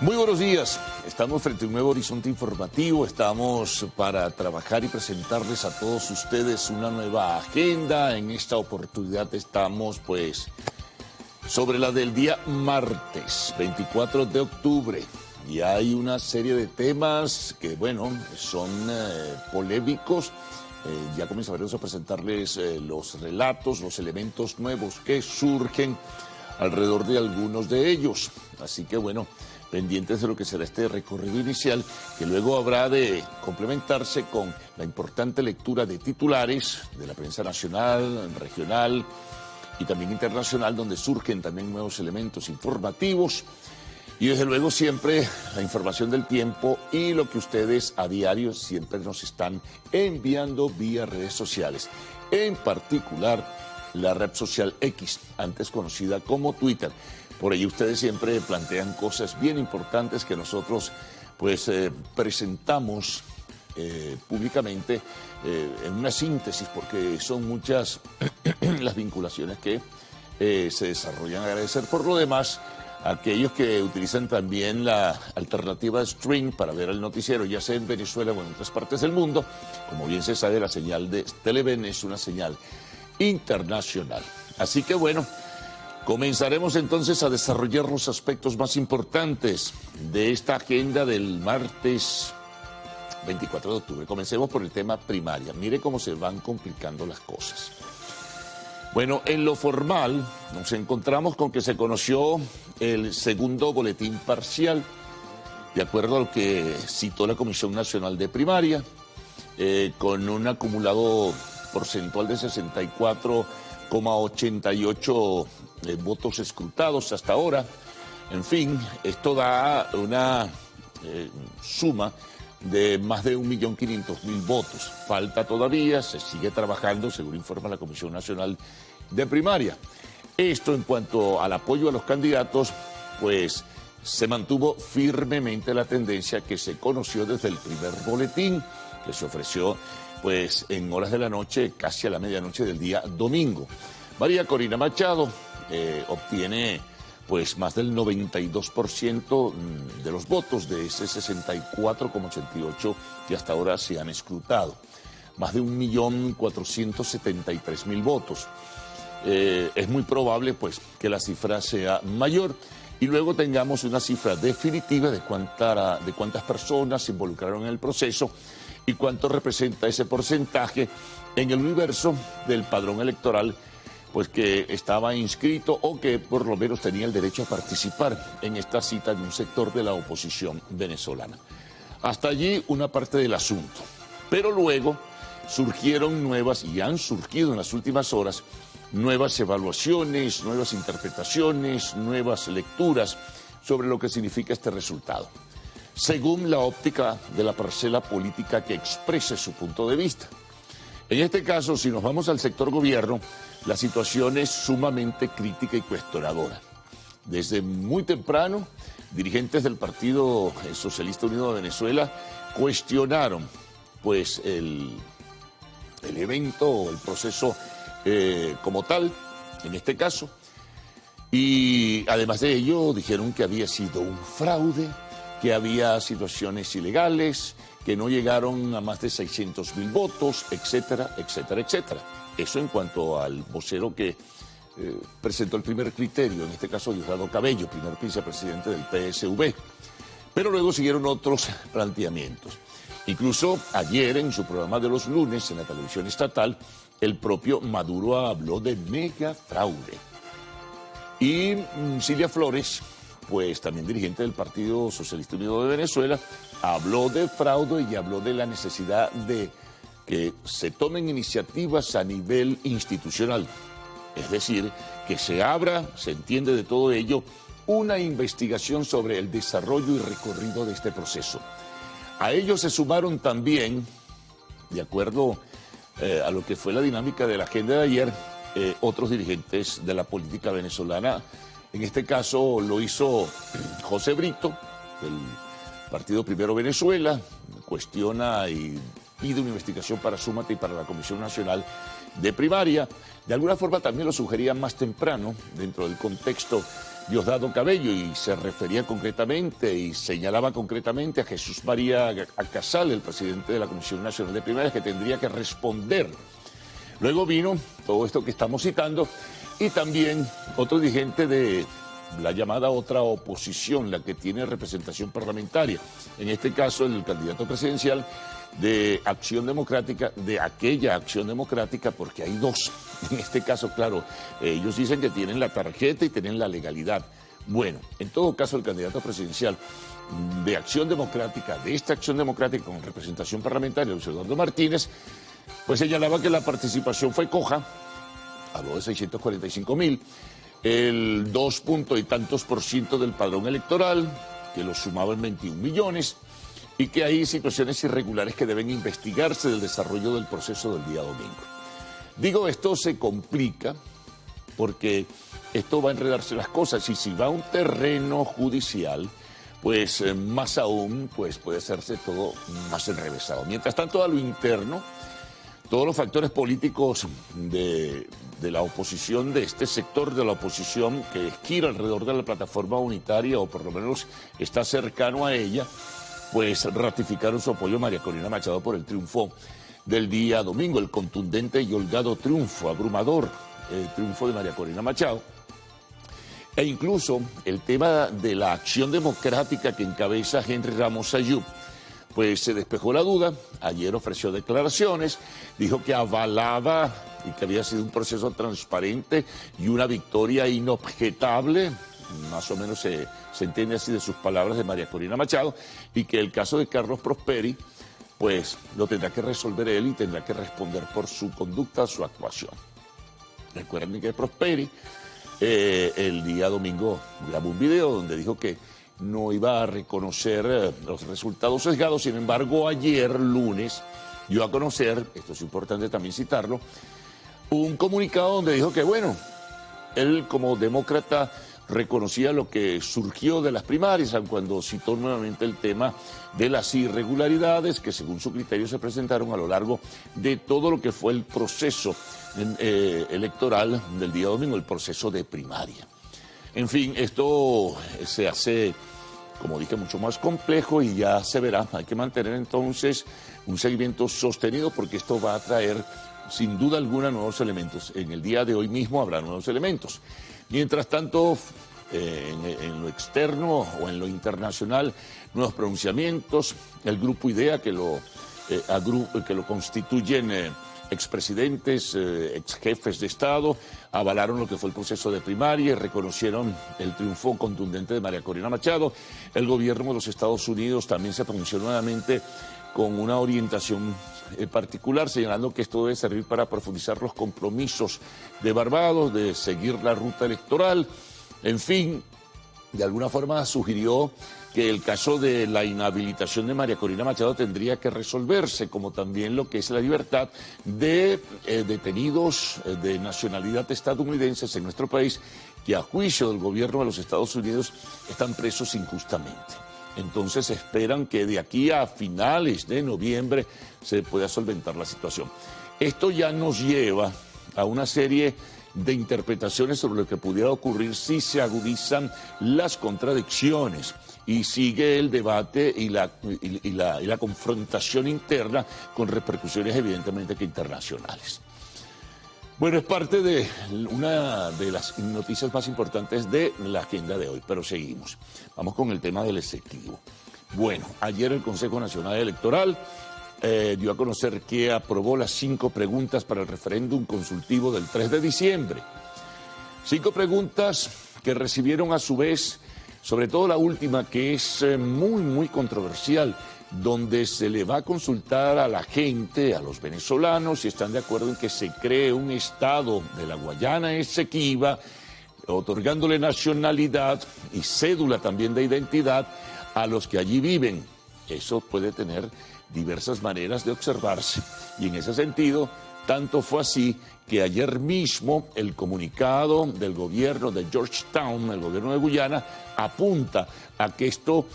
Muy buenos días, estamos frente a un nuevo horizonte informativo, estamos para trabajar y presentarles a todos ustedes una nueva agenda. En esta oportunidad estamos pues sobre la del día martes 24 de octubre y hay una serie de temas que bueno, son polémicos. Ya comenzaremos a presentarles los relatos, los elementos nuevos que surgen alrededor de algunos de ellos. Así que bueno, pendientes de lo que será este recorrido inicial, que luego habrá de complementarse con la importante lectura de titulares de la prensa nacional, regional y también internacional, donde surgen también nuevos elementos informativos. Y desde luego siempre la información del tiempo y lo que ustedes a diario siempre nos están enviando vía redes sociales. En particular la red social X, antes conocida como Twitter. Por ello ustedes siempre plantean cosas bien importantes que nosotros pues presentamos públicamente en una síntesis, porque son muchas las vinculaciones que se desarrollan. Agradecer por lo demás a aquellos que utilizan también la alternativa stream para ver el noticiero, ya sea en Venezuela o en otras partes del mundo. Como bien se sabe, la señal de Televen es una señal internacional. Así que bueno, comenzaremos entonces a desarrollar los aspectos más importantes de esta agenda del martes 24 de octubre. Comencemos por el tema primaria. Mire cómo se van complicando las cosas. Bueno, en lo formal nos encontramos con que se conoció el segundo boletín parcial, de acuerdo a lo que citó la Comisión Nacional de Primaria, con un acumulado porcentual de 64,88 votos escrutados hasta ahora. En fin, esto da una suma de más de 1.500.000 votos. Falta todavía, se sigue trabajando, según informa la Comisión Nacional de Primaria. Esto en cuanto al apoyo a los candidatos, pues se mantuvo firmemente la tendencia que se conoció desde el primer boletín, que se ofreció pues en horas de la noche, casi a la medianoche del día domingo. María Corina Machado obtiene pues más del 92% de los votos de ese 64,88 que hasta ahora se han escrutado. Más de 1.473.000 votos. Es muy probable pues que la cifra sea mayor y luego tengamos una cifra definitiva de cuántas personas se involucraron en el proceso y cuánto representa ese porcentaje en el universo del padrón electoral pues que estaba inscrito o que por lo menos tenía el derecho a participar en esta cita de un sector de la oposición venezolana. Hasta allí una parte del asunto. Pero luego surgieron nuevas, y han surgido en las últimas horas, nuevas evaluaciones, nuevas interpretaciones, nuevas lecturas sobre lo que significa este resultado, según la óptica de la parcela política que exprese su punto de vista. En este caso, si nos vamos al sector gobierno, la situación es sumamente crítica y cuestionadora. Desde muy temprano, dirigentes del Partido Socialista Unido de Venezuela cuestionaron pues el evento o el proceso como tal, en este caso, y además de ello dijeron que había sido un fraude, que había situaciones ilegales, que no llegaron a más de 600.000 votos, etcétera, etcétera, etcétera. Eso en cuanto al vocero que presentó el primer criterio, en este caso Diosdado Cabello, primer vicepresidente del PSV. Pero luego siguieron otros planteamientos. Incluso ayer en su programa de los lunes en la televisión estatal, el propio Maduro habló de mega fraude. Y Cilia Flores, pues también dirigente del Partido Socialista Unido de Venezuela, habló de fraude y habló de la necesidad de que se tomen iniciativas a nivel institucional. Es decir, que se abra, se entiende de todo ello, una investigación sobre el desarrollo y recorrido de este proceso. A ello se sumaron también, de acuerdo a lo que fue la dinámica de la agenda de ayer, otros dirigentes de la política venezolana. En este caso lo hizo José Brito, del Partido Primero Venezuela, cuestiona y pide una investigación para Súmate y para la Comisión Nacional de Primaria. De alguna forma también lo sugería más temprano, dentro del contexto Diosdado Cabello, y se refería concretamente y señalaba concretamente a Jesús María Casal, el presidente de la Comisión Nacional de Primarias, que tendría que responder. Luego vino todo esto que estamos citando y también otro dirigente de la llamada otra oposición, la que tiene representación parlamentaria, en este caso el candidato presidencial de Acción Democrática, de aquella Acción Democrática, porque hay dos. En este caso, claro, ellos dicen que tienen la tarjeta y tienen la legalidad. Bueno, en todo caso, el candidato presidencial de Acción Democrática, de esta Acción Democrática con representación parlamentaria, Luis Eduardo Martínez, pues señalaba que la participación fue coja, habló de 645.000, el 2 punto y tantos % del padrón electoral, que lo sumaba en 21 millones, y que hay situaciones irregulares que deben investigarse del desarrollo del proceso del día domingo. Digo, esto se complica porque esto va a enredarse las cosas, y si va a un terreno judicial, pues más aún pues puede hacerse todo más enrevesado. Mientras tanto, a lo interno, todos los factores políticos de la oposición, de este sector de la oposición que gira alrededor de la plataforma unitaria, o por lo menos está cercano a ella, pues ratificaron su apoyo a María Corina Machado por el triunfo del día domingo, el contundente y holgado triunfo, abrumador triunfo de María Corina Machado. E incluso el tema de la Acción Democrática que encabeza Henry Ramos Ayub, pues se despejó la duda. Ayer ofreció declaraciones, dijo que avalaba y que había sido un proceso transparente y una victoria inobjetable, más o menos se entiende así de sus palabras, de María Corina Machado, y que el caso de Carlos Prosperi, pues lo tendrá que resolver él y tendrá que responder por su conducta, su actuación. Recuerden que Prosperi el día domingo grabó un video donde dijo que no iba a reconocer los resultados sesgados. Sin embargo, ayer lunes dio a conocer, esto es importante también citarlo, un comunicado donde dijo que, bueno, él como demócrata reconocía lo que surgió de las primarias, aun cuando citó nuevamente el tema de las irregularidades que según su criterio se presentaron a lo largo de todo lo que fue el proceso electoral del día domingo, el proceso de primaria. En fin, esto se hace, como dije, mucho más complejo y ya se verá. Hay que mantener entonces un seguimiento sostenido porque esto va a traer sin duda alguna nuevos elementos. En el día de hoy mismo habrá nuevos elementos. Mientras tanto, en lo externo o en lo internacional, nuevos pronunciamientos. El grupo IDEA que lo constituyen expresidentes, exjefes de Estado, avalaron lo que fue el proceso de primaria y reconocieron el triunfo contundente de María Corina Machado. El gobierno de los Estados Unidos también se pronunció nuevamente con una orientación particular, señalando que esto debe servir para profundizar los compromisos de Barbados, de seguir la ruta electoral. En fin, de alguna forma sugirió que el caso de la inhabilitación de María Corina Machado tendría que resolverse, como también lo que es la libertad de detenidos de nacionalidad estadounidense en nuestro país, que a juicio del gobierno de los Estados Unidos están presos injustamente. Entonces esperan que de aquí a finales de noviembre se pueda solventar la situación. Esto ya nos lleva a una serie de interpretaciones sobre lo que pudiera ocurrir si se agudizan las contradicciones y sigue el debate y la confrontación interna con repercusiones evidentemente que internacionales. Bueno, es parte de una de las noticias más importantes de la agenda de hoy, pero seguimos. Vamos con el tema del exectivo. Bueno, ayer el Consejo Nacional Electoral dio a conocer que aprobó las 5 preguntas para el referéndum consultivo del 3 de diciembre. 5 preguntas que recibieron a su vez, sobre todo la última, que es muy controversial, donde se le va a consultar a la gente, a los venezolanos, si están de acuerdo en que se cree un estado de la Guayana Esequiba, otorgándole nacionalidad y cédula también de identidad a los que allí viven. Eso puede tener diversas maneras de observarse y en ese sentido, tanto fue así que ayer mismo el comunicado del gobierno de Georgetown, el gobierno de Guyana, apunta a que esto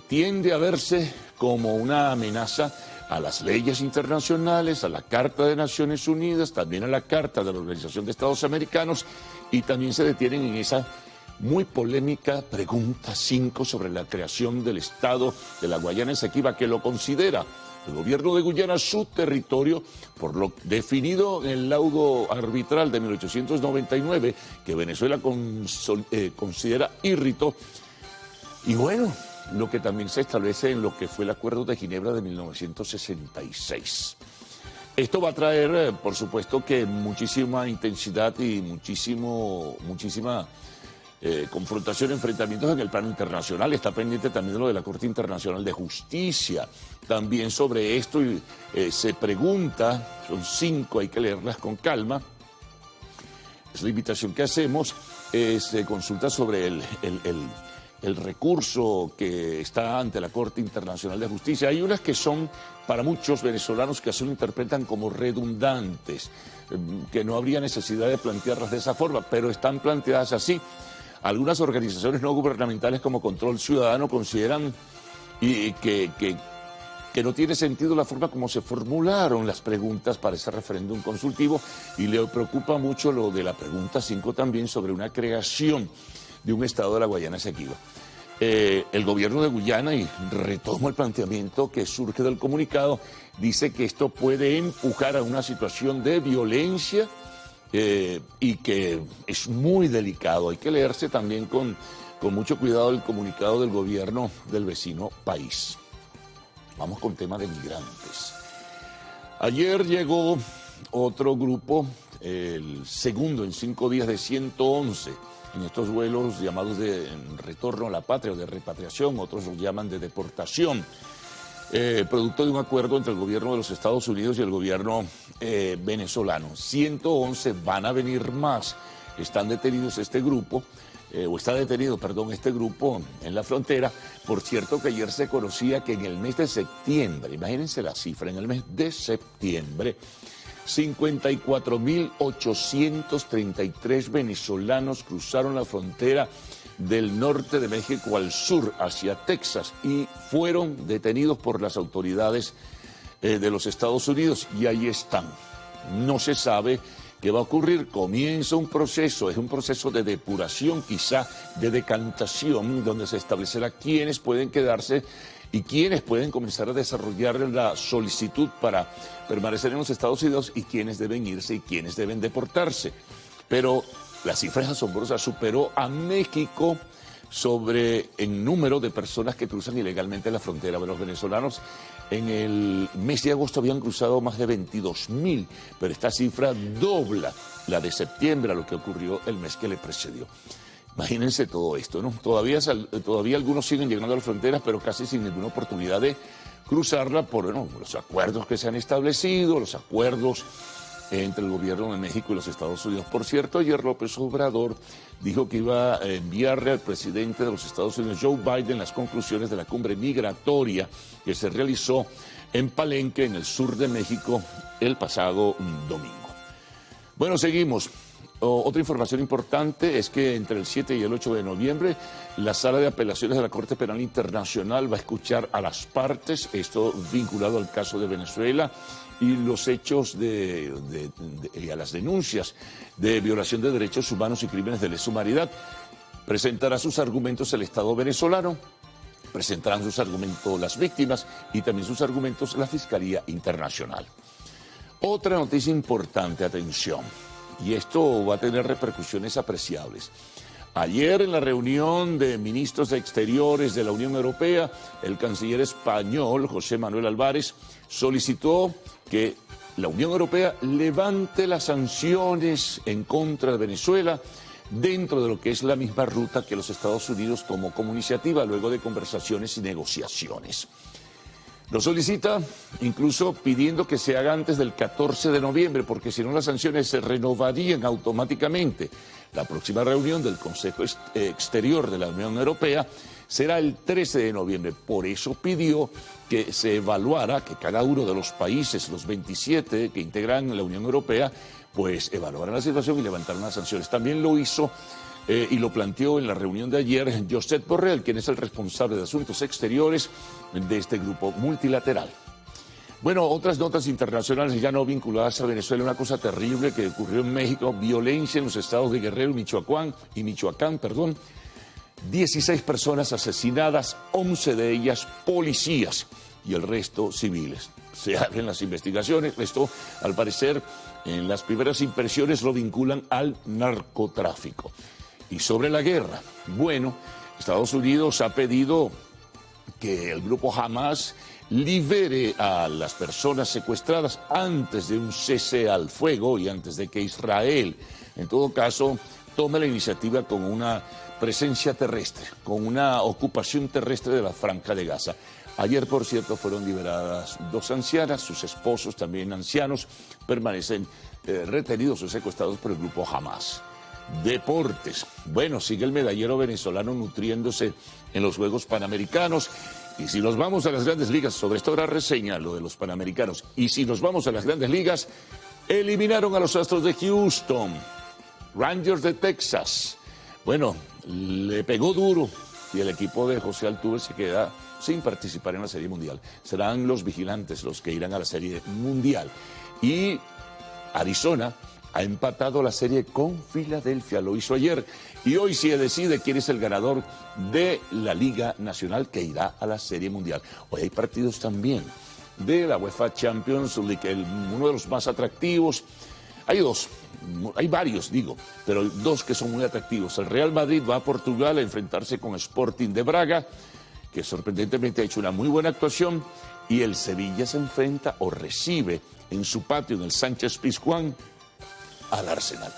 tiende a verse como una amenaza a las leyes internacionales, a la Carta de Naciones Unidas, también a la Carta de la Organización de Estados Americanos, y también se detienen en esa muy polémica pregunta 5 sobre la creación del Estado de la Guayana Esequiba, que lo considera el gobierno de Guyana su territorio por lo definido en el laudo arbitral de 1899 que Venezuela considera írrito, y bueno, lo que también se establece en lo que fue el Acuerdo de Ginebra de 1966. Esto va a traer, por supuesto, que muchísima intensidad y muchísima confrontación, enfrentamientos en el plano internacional. Está pendiente también de lo de la Corte Internacional de Justicia. También sobre esto se pregunta, son 5, hay que leerlas con calma. Es la invitación que hacemos, se consulta sobre el recurso que está ante la Corte Internacional de Justicia. Hay unas que son, para muchos venezolanos, que así lo interpretan como redundantes, que no habría necesidad de plantearlas de esa forma, pero están planteadas así. Algunas organizaciones no gubernamentales como Control Ciudadano consideran que no tiene sentido la forma como se formularon las preguntas para ese referéndum consultivo, y le preocupa mucho lo de la pregunta 5 también sobre una creación de un Estado de la Guayana Esequiba. El gobierno de Guyana, y retomo el planteamiento que surge del comunicado, dice que esto puede empujar a una situación de violencia y que es muy delicado. Hay que leerse también con mucho cuidado el comunicado del gobierno del vecino país. Vamos con tema de migrantes. Ayer llegó otro grupo, el segundo en 5 días de 111, en estos vuelos llamados de retorno a la patria o de repatriación, otros los llaman de deportación, producto de un acuerdo entre el gobierno de los Estados Unidos y el gobierno venezolano. 111, van a venir más. Están detenidos este grupo, está detenido, este grupo en la frontera. Por cierto que ayer se conocía que en el mes de septiembre, imagínense la cifra, en el mes de septiembre, 54.833 venezolanos cruzaron la frontera del norte de México al sur, hacia Texas, y fueron detenidos por las autoridades de los Estados Unidos, y ahí están. No se sabe qué va a ocurrir. Comienza un proceso, es un proceso de depuración, quizá de decantación, donde se establecerá quiénes pueden quedarse y quiénes pueden comenzar a desarrollar la solicitud para permanecer en los Estados Unidos, y quiénes deben irse y quiénes deben deportarse. Pero la cifra es asombrosa, superó a México en número de personas que cruzan ilegalmente la frontera. Los venezolanos en el mes de agosto habían cruzado más de 22.000, pero esta cifra dobla la de septiembre a lo que ocurrió el mes que le precedió. Imagínense todo esto, ¿no? Todavía algunos siguen llegando a las fronteras, pero casi sin ninguna oportunidad de cruzarla por los acuerdos que se han establecido, los acuerdos entre el gobierno de México y los Estados Unidos. Por cierto, ayer López Obrador dijo que iba a enviarle al presidente de los Estados Unidos, Joe Biden, las conclusiones de la cumbre migratoria que se realizó en Palenque, en el sur de México, el pasado domingo. Bueno, seguimos. Otra información importante es que entre el 7 y el 8 de noviembre la Sala de Apelaciones de la Corte Penal Internacional va a escuchar a las partes, esto vinculado al caso de Venezuela y los hechos y a las denuncias de violación de derechos humanos y crímenes de lesa humanidad. Presentará sus argumentos el Estado venezolano, presentarán sus argumentos las víctimas y también sus argumentos la Fiscalía Internacional. Otra noticia importante, atención, y esto va a tener repercusiones apreciables. Ayer en la reunión de ministros de Exteriores de la Unión Europea, el canciller español, José Manuel Álvarez, solicitó que la Unión Europea levante las sanciones en contra de Venezuela dentro de lo que es la misma ruta que los Estados Unidos tomó como iniciativa luego de conversaciones y negociaciones. Lo solicita incluso pidiendo que se haga antes del 14 de noviembre, porque si no las sanciones se renovarían automáticamente. La próxima reunión del Consejo Exterior de la Unión Europea será el 13 de noviembre. Por eso pidió que se evaluara, que cada uno de los países, los 27 que integran la Unión Europea, pues evaluaran la situación y levantaran las sanciones. También lo hizo y lo planteó en la reunión de ayer Josep Borrell, quien es el responsable de Asuntos Exteriores de este grupo multilateral. Bueno, otras notas internacionales ya no vinculadas a Venezuela, una cosa terrible que ocurrió en México, violencia en los estados de Guerrero y Michoacán, 16 personas asesinadas, 11 de ellas policías y el resto civiles. Se abren las investigaciones, esto al parecer en las primeras impresiones lo vinculan al narcotráfico. Y sobre la guerra, bueno, Estados Unidos ha pedido que el grupo Hamas libere a las personas secuestradas antes de un cese al fuego y antes de que Israel, en todo caso, tome la iniciativa con una presencia terrestre, con una ocupación terrestre de la Franja de Gaza. Ayer, por cierto, fueron liberadas 2 ancianas, sus esposos también ancianos, permanecen retenidos o secuestrados por el grupo Hamas. Deportes. Bueno, sigue el medallero venezolano nutriéndose en los Juegos Panamericanos. Y si nos vamos a las Grandes Ligas, sobre esto habrá reseña, lo de los Panamericanos. Y si nos vamos a las Grandes Ligas, eliminaron a los Astros de Houston, Rangers de Texas. Bueno, le pegó duro y el equipo de José Altuve se queda sin participar en la Serie Mundial. Serán los vigilantes los que irán a la Serie Mundial. Y Arizona ha empatado la serie con Filadelfia, lo hizo ayer. Y hoy se decide quién es el ganador de la Liga Nacional que irá a la Serie Mundial. Hoy hay partidos también de la UEFA Champions League, uno de los más atractivos. Hay varios, pero 2 que son muy atractivos. El Real Madrid va a Portugal a enfrentarse con Sporting de Braga, que sorprendentemente ha hecho una muy buena actuación, y el Sevilla se enfrenta o recibe en su patio, en el Sánchez Pizjuán, al Arsenal.